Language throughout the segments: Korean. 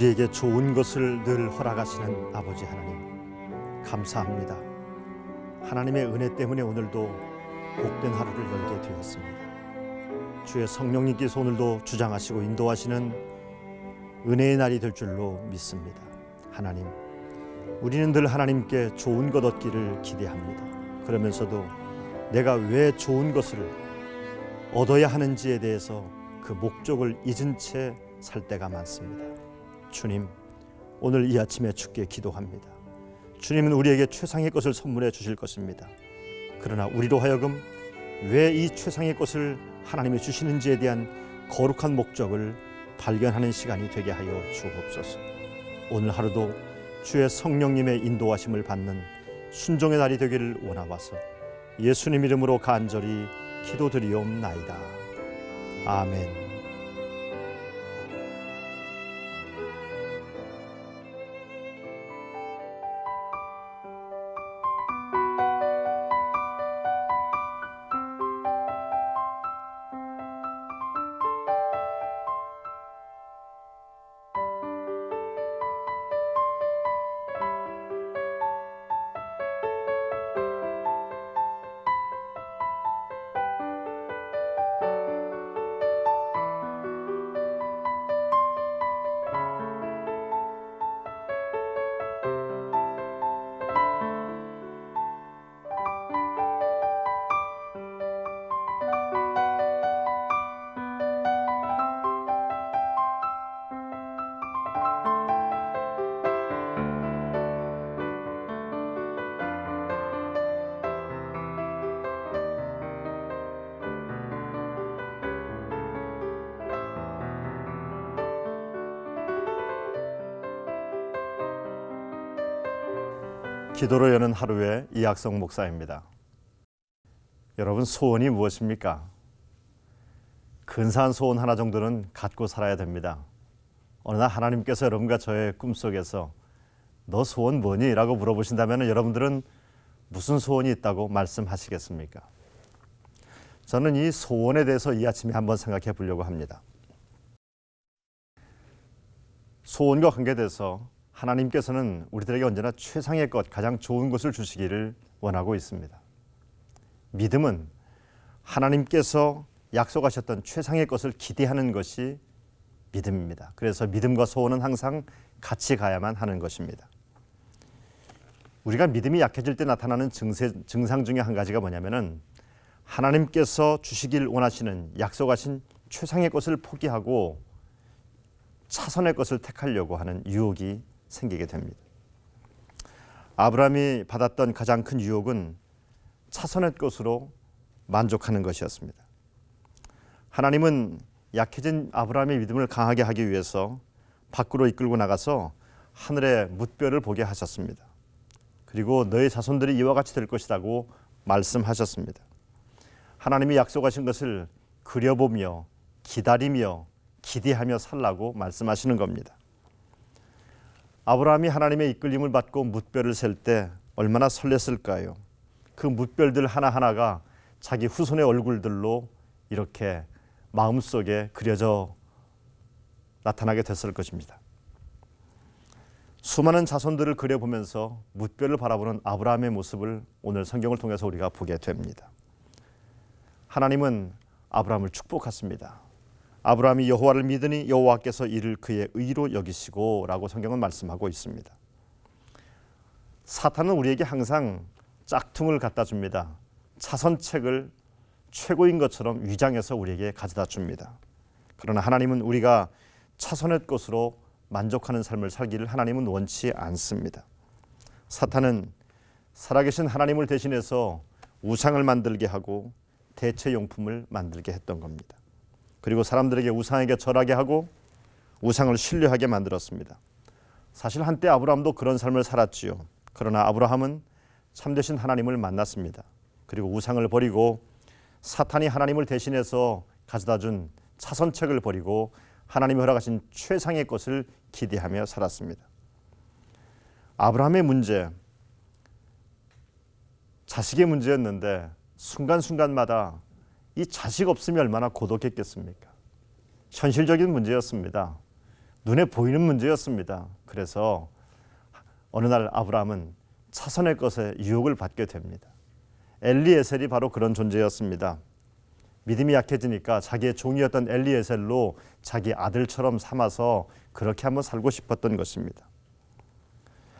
우리에게 좋은 것을 늘 허락하시는 아버지 하나님, 감사합니다. 하나님의 은혜 때문에 오늘도 복된 하루를 열게 되었습니다. 주의 성령님께서 오늘도 주장하시고 인도하시는 은혜의 날이 될 줄로 믿습니다. 하나님, 우리는 늘 하나님께 좋은 것 얻기를 기대합니다. 그러면서도 내가 왜 좋은 것을 얻어야 하는지에 대해서 그 목적을 잊은 채 살 때가 많습니다. 주님, 오늘 이 아침에 주께 기도합니다. 주님은 우리에게 최상의 것을 선물해 주실 것입니다. 그러나 우리로 하여금 왜 이 최상의 것을 하나님이 주시는지에 대한 거룩한 목적을 발견하는 시간이 되게 하여 주옵소서. 오늘 하루도 주의 성령님의 인도하심을 받는 순종의 날이 되기를 원하와서 예수님 이름으로 간절히 기도드리옵나이다. 아멘. 기도로 여는 하루의 이학성 목사입니다. 여러분, 소원이 무엇입니까? 근사한 소원 하나 정도는 갖고 살아야 됩니다. 어느 날 하나님께서 여러분과 저의 꿈속에서 너 소원 뭐니? 라고 물어보신다면 여러분들은 무슨 소원이 있다고 말씀하시겠습니까? 저는 이 소원에 대해서 이 아침에 한번 생각해 보려고 합니다. 소원과 관계돼서 하나님께서는 우리들에게 언제나 최상의 것, 가장 좋은 것을 주시기를 원하고 있습니다. 믿음은 하나님께서 약속하셨던 최상의 것을 기대하는 것이 믿음입니다. 그래서 믿음과 소원은 항상 같이 가야만 하는 것입니다. 우리가 믿음이 약해질 때 나타나는 증상 중에 한 가지가 뭐냐면은 하나님께서 주시길 원하시는 약속하신 최상의 것을 포기하고 차선의 것을 택하려고 하는 유혹이 생기게 됩니다. 아브라함이 받았던 가장 큰 유혹은 차선의 것으로 만족하는 것이었습니다. 하나님은 약해진 아브라함의 믿음을 강하게 하기 위해서 밖으로 이끌고 나가서 하늘의 뭇별을 보게 하셨습니다. 그리고 너의 자손들이 이와 같이 될 것이라고 말씀하셨습니다. 하나님이 약속하신 것을 그려보며 기다리며 기대하며 살라고 말씀하시는 겁니다. 아브라함이 하나님의 이끌림을 받고 뭇별을 셀 때 얼마나 설렜을까요? 그 뭇별들 하나하나가 자기 후손의 얼굴들로 이렇게 마음속에 그려져 나타나게 됐을 것입니다. 수많은 자손들을 그려보면서 뭇별을 바라보는 아브라함의 모습을 오늘 성경을 통해서 우리가 보게 됩니다. 하나님은 아브라함을 축복하십니다. 아브라함이 여호와를 믿으니 여호와께서 이를 그의 의로 여기시고 라고 성경은 말씀하고 있습니다. 사탄은 우리에게 항상 짝퉁을 갖다 줍니다. 차선책을 최고인 것처럼 위장해서 우리에게 가져다 줍니다. 그러나 하나님은 우리가 차선의 것으로 만족하는 삶을 살기를 하나님은 원치 않습니다. 사탄은 살아계신 하나님을 대신해서 우상을 만들게 하고 대체용품을 만들게 했던 겁니다. 그리고 사람들에게 우상에게 절하게 하고 우상을 신뢰하게 만들었습니다. 사실 한때 아브라함도 그런 삶을 살았지요. 그러나 아브라함은 참되신 하나님을 만났습니다. 그리고 우상을 버리고 사탄이 하나님을 대신해서 가져다 준 차선책을 버리고 하나님이 허락하신 최상의 것을 기대하며 살았습니다. 아브라함의 문제, 자식의 문제였는데 순간순간마다 이 자식 없으면 얼마나 고독했겠습니까? 현실적인 문제였습니다. 눈에 보이는 문제였습니다. 그래서 어느 날 아브라함은 차선의 것에 유혹을 받게 됩니다. 엘리에셀이 바로 그런 존재였습니다. 믿음이 약해지니까 자기의 종이었던 엘리에셀로 자기 아들처럼 삼아서 그렇게 한번 살고 싶었던 것입니다.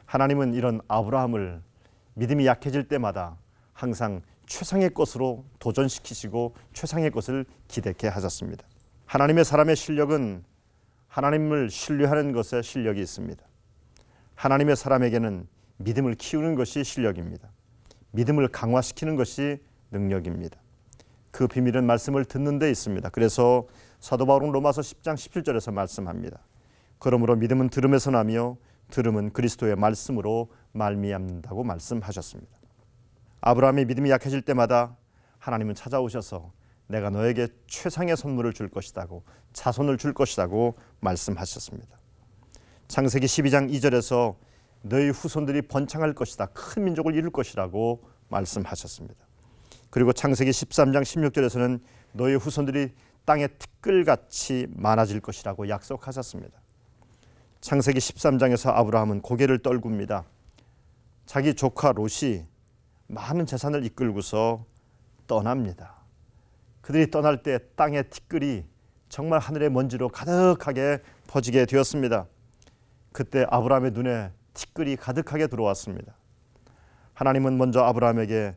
하나님은 이런 아브라함을 믿음이 약해질 때마다 항상 최상의 것으로 도전시키시고 최상의 것을 기대게 하셨습니다. 하나님의 사람의 실력은 하나님을 신뢰하는 것에 실력이 있습니다. 하나님의 사람에게는 믿음을 키우는 것이 실력입니다. 믿음을 강화시키는 것이 능력입니다. 그 비밀은 말씀을 듣는 데 있습니다. 그래서 사도 바울은 로마서 10장 17절에서 말씀합니다. 그러므로 믿음은 들음에서 나며 들음은 그리스도의 말씀으로 말미암는다고 말씀하셨습니다. 아브라함이 믿음이 약해질 때마다 하나님은 찾아오셔서 내가 너에게 최상의 선물을 줄 것이라고, 자손을 줄 것이라고 말씀하셨습니다. 창세기 12장 2절에서 너희 후손들이 번창할 것이다, 큰 민족을 이룰 것이라고 말씀하셨습니다. 그리고 창세기 13장 16절에서는 너희 후손들이 땅의 티끌같이 많아질 것이라고 약속하셨습니다. 창세기 13장에서 아브라함은 고개를 떨굽니다. 자기 조카 롯이 많은 재산을 이끌고서 떠납니다. 그들이 떠날 때 땅의 티끌이 정말 하늘의 먼지로 가득하게 퍼지게 되었습니다. 그때 아브라함의 눈에 티끌이 가득하게 들어왔습니다. 하나님은 먼저 아브라함에게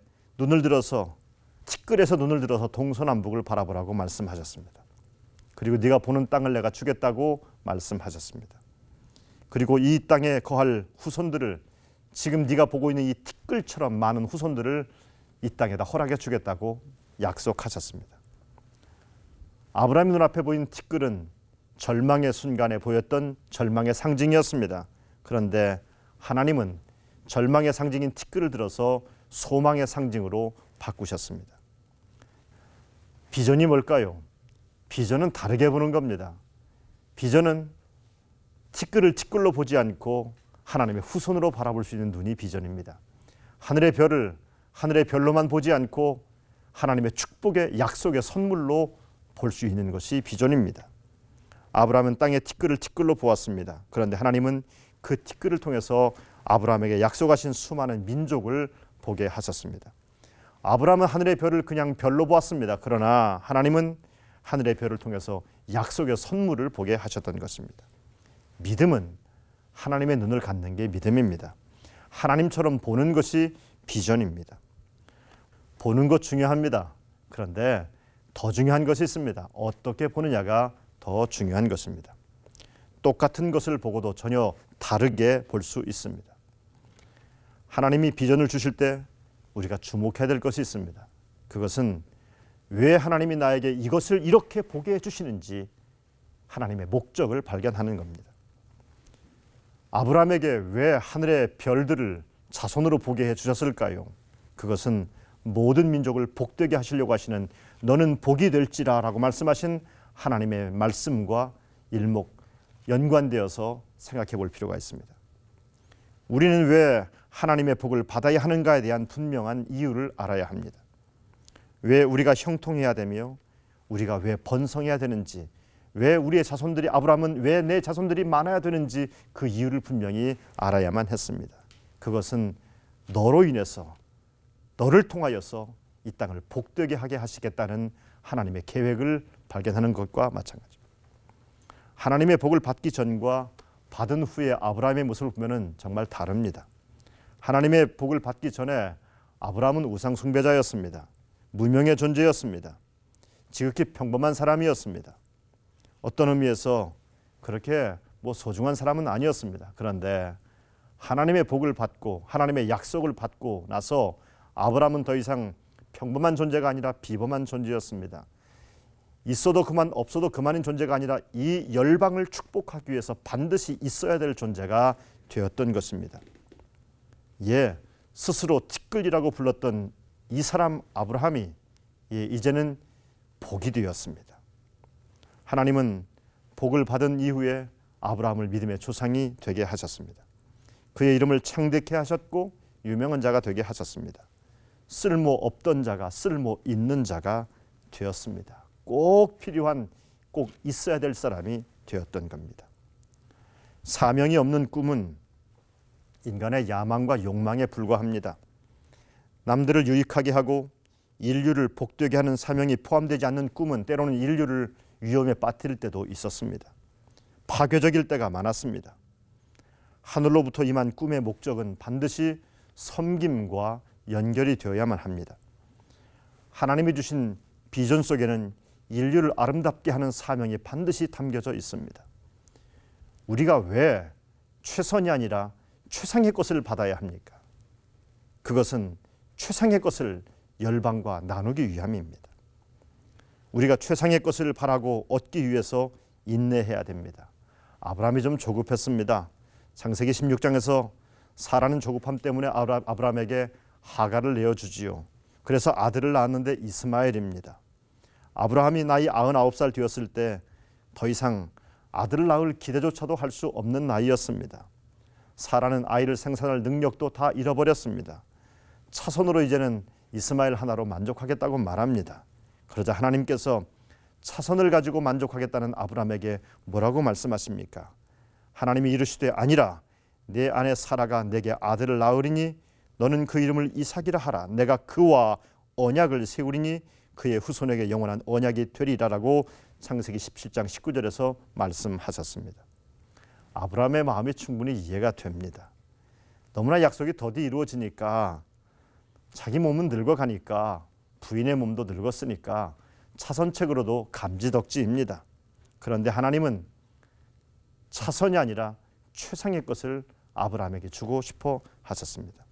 티끌에서 눈을 들어서 동서남북을 바라보라고 말씀하셨습니다. 그리고 네가 보는 땅을 내가 주겠다고 말씀하셨습니다. 그리고 이 땅에 거할 후손들을, 지금 네가 보고 있는 이 티끌처럼 많은 후손들을 이 땅에다 허락해 주겠다고 약속하셨습니다. 아브라함 눈앞에 보인 티끌은 절망의 순간에 보였던 절망의 상징이었습니다. 그런데 하나님은 절망의 상징인 티끌을 들어서 소망의 상징으로 바꾸셨습니다. 비전이 뭘까요? 비전은 다르게 보는 겁니다. 비전은 티끌을 티끌로 보지 않고 하나님의 후손으로 바라볼 수 있는 눈이 비전입니다. 하늘의 별을 하늘의 별로만 보지 않고 하나님의 축복의 약속의 선물로 볼 수 있는 것이 비전입니다. 아브라함은 땅의 티끌을 티끌로 보았습니다. 그런데 하나님은 그 티끌을 통해서 아브라함에게 약속하신 수많은 민족을 보게 하셨습니다. 아브라함은 하늘의 별을 그냥 별로 보았습니다. 그러나 하나님은 하늘의 별을 통해서 약속의 선물을 보게 하셨던 것입니다. 믿음은 하나님의 눈을 갖는 게 믿음입니다. 하나님처럼 보는 것이 비전입니다. 보는 것 중요합니다. 그런데 더 중요한 것이 있습니다. 어떻게 보느냐가 더 중요한 것입니다. 똑같은 것을 보고도 전혀 다르게 볼 수 있습니다. 하나님이 비전을 주실 때 우리가 주목해야 될 것이 있습니다. 그것은 왜 하나님이 나에게 이것을 이렇게 보게 해주시는지 하나님의 목적을 발견하는 겁니다. 아브라함에게 왜 하늘의 별들을 자손으로 보게 해주셨을까요? 그것은 모든 민족을 복되게 하시려고 하시는 너는 복이 될지라 라고 말씀하신 하나님의 말씀과 일목 연관되어서 생각해 볼 필요가 있습니다. 우리는 왜 하나님의 복을 받아야 하는가에 대한 분명한 이유를 알아야 합니다. 왜 우리가 형통해야 되며 우리가 왜 번성해야 되는지, 왜 우리의 자손들이, 아브라함은 왜 내 자손들이 많아야 되는지 그 이유를 분명히 알아야만 했습니다. 그것은 너로 인해서, 너를 통하여서 이 땅을 복되게 하게 하시겠다는 하나님의 계획을 발견하는 것과 마찬가지입니다. 하나님의 복을 받기 전과 받은 후에 아브라함의 모습을 보면 정말 다릅니다. 하나님의 복을 받기 전에 아브라함은 우상 숭배자였습니다. 무명의 존재였습니다. 지극히 평범한 사람이었습니다. 어떤 의미에서 그렇게 소중한 사람은 아니었습니다. 그런데 하나님의 복을 받고 하나님의 약속을 받고 나서 아브라함은 더 이상 평범한 존재가 아니라 비범한 존재였습니다. 있어도 그만 없어도 그만인 존재가 아니라 이 열방을 축복하기 위해서 반드시 있어야 될 존재가 되었던 것입니다. 스스로 티끌이라고 불렀던 이 사람 아브라함이 이제는 복이 되었습니다. 하나님은 복을 받은 이후에 아브라함을 믿음의 조상이 되게 하셨습니다. 그의 이름을 창대케 하셨고 유명한 자가 되게 하셨습니다. 쓸모 없던 자가 쓸모 있는 자가 되었습니다. 꼭 필요한, 꼭 있어야 될 사람이 되었던 겁니다. 사명이 없는 꿈은 인간의 야망과 욕망에 불과합니다. 남들을 유익하게 하고 인류를 복되게 하는 사명이 포함되지 않는 꿈은 때로는 인류를 위험에 빠뜨릴 때도 있었습니다. 파괴적일 때가 많았습니다. 하늘로부터 임한 꿈의 목적은 반드시 섬김과 연결이 되어야만 합니다. 하나님이 주신 비전 속에는 인류를 아름답게 하는 사명이 반드시 담겨져 있습니다. 우리가 왜 최선이 아니라 최상의 것을 받아야 합니까? 그것은 최상의 것을 열방과 나누기 위함입니다. 우리가 최상의 것을 바라고 얻기 위해서 인내해야 됩니다. 아브라함이 좀 조급했습니다. 창세기 16장에서 사라는 조급함 때문에 아브라함에게 하갈을 내어주지요. 그래서 아들을 낳았는데 이스마엘입니다. 아브라함이 나이 99살 되었을 때 더 이상 아들을 낳을 기대조차도 할 수 없는 나이였습니다. 사라는 아이를 생산할 능력도 다 잃어버렸습니다. 차손으로 이제는 이스마엘 하나로 만족하겠다고 말합니다. 그러자 하나님께서 차손을 가지고 만족하겠다는 아브라함에게 뭐라고 말씀하십니까? 하나님이 이르시되 아니라 내 아내 사라가 내게 아들을 낳으리니 너는 그 이름을 이삭이라 하라. 내가 그와 언약을 세우리니 그의 후손에게 영원한 언약이 되리라라고 창세기 17장 19절에서 말씀하셨습니다. 아브라함의 마음이 충분히 이해가 됩니다. 너무나 약속이 더디 이루어지니까 자기 몸은 늙어가니까 부인의 몸도 늙었으니까 차선책으로도 감지덕지입니다. 그런데 하나님은 차선이 아니라 최상의 것을 아브라함에게 주고 싶어 하셨습니다.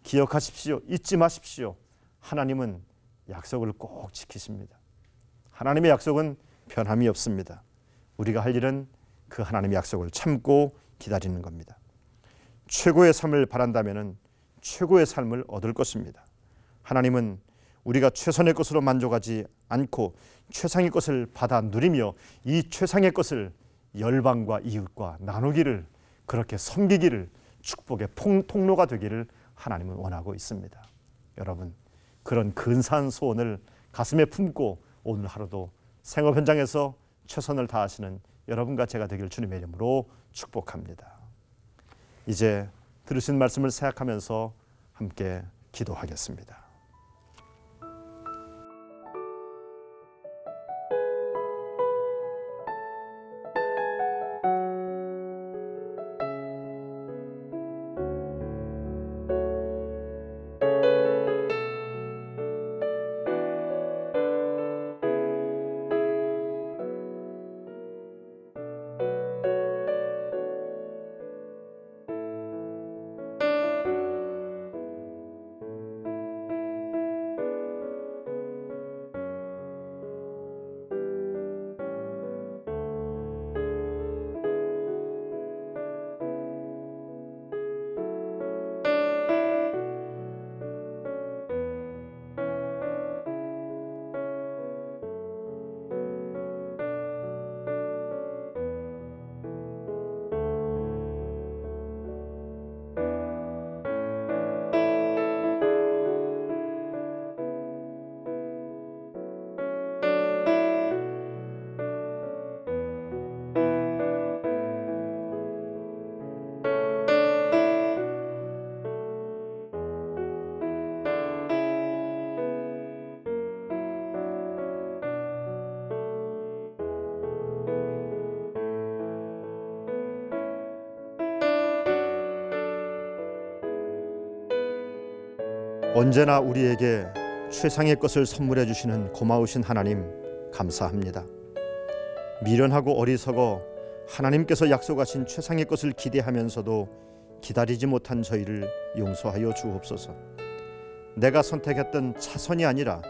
기억하십시오. 잊지 마십시오. 하나님은 약속을 꼭 지키십니다. 하나님의 약속은 변함이 없습니다. 우리가 할 일은 그 하나님의 약속을 참고 기다리는 겁니다. 최고의 삶을 바란다면 최고의 삶을 얻을 것입니다. 하나님은 우리가 최선의 것으로 만족하지 않고 최상의 것을 받아 누리며 이 최상의 것을 열방과 이웃과 나누기를, 그렇게 섬기기를, 축복의 통로가 되기를 하나님은 원하고 있습니다. 여러분, 그런 근사한 소원을 가슴에 품고 오늘 하루도 생업 현장에서 최선을 다하시는 여러분과 제가 되길 주님의 이름으로 축복합니다. 이제 들으신 말씀을 생각하면서 함께 기도하겠습니다. 언제나 우리에게 최상의 것을 선물해 주시는 고마우신 하나님 감사합니다. 미련하고 어리석어 하나님께서 약속하신 최상의 것을 기대하면서도 기다리지 못한 저희를 용서하여 주옵소서. 내가 선택했던 차선이 아니라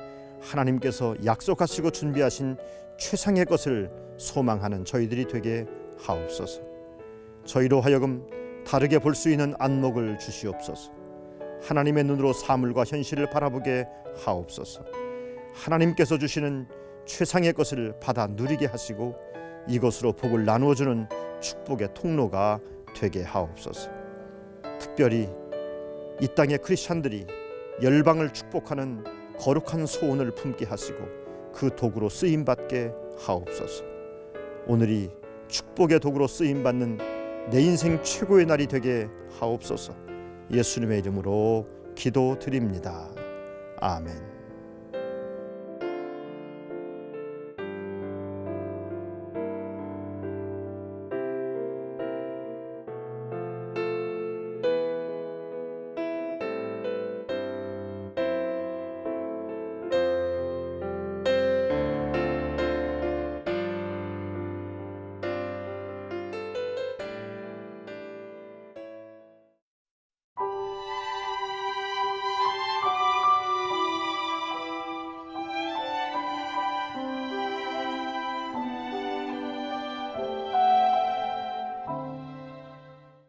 하나님께서 약속하시고 준비하신 최상의 것을 소망하는 저희들이 되게 하옵소서. 저희로 하여금 다르게 볼 수 있는 안목을 주시옵소서. 하나님의 눈으로 사물과 현실을 바라보게 하옵소서. 하나님께서 주시는 최상의 것을 받아 누리게 하시고 이것으로 복을 나누어주는 축복의 통로가 되게 하옵소서. 특별히 이 땅의 크리스찬들이 열방을 축복하는 거룩한 소원을 품게 하시고 그 도구로 쓰임받게 하옵소서. 오늘이 축복의 도구로 쓰임받는 내 인생 최고의 날이 되게 하옵소서. 예수님의 이름으로 기도드립니다. 아멘.